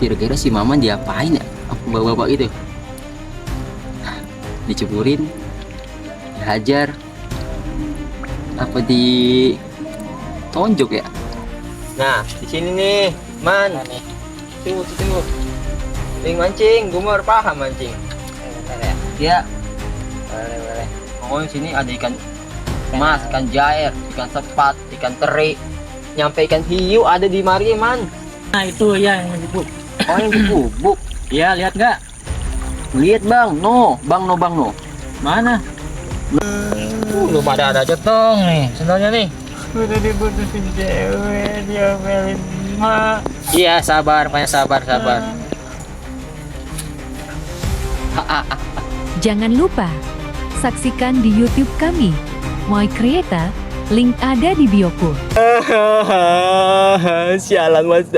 Kira-kira si Maman diapain ya? Apa bapak-bapak gitu? Diceburin, dihajar, apa ditonjok ya? Nah, di sini nih, Man. Tunggu, tunggu. Ring mancing, gue mau paham mancing. Ya, Boleh. pokoknya sini ada ikan emas, ikan jair, ikan sepat, ikan teri, nyampe ikan hiu ada di mari, Man. Nah itu ya yang dibuk. Oh, yang dibubuk. Iya lihat nggak? Lihat bang, bang no. Mana? Lu pada ada cetong nih, sendalnya nih. Udah diputusin cewek, diomelin emak. Iya, sabar, banyak sabar. Jangan lupa saksikan di YouTube kami, Moy Creata, link ada di bioku. Sialan mas.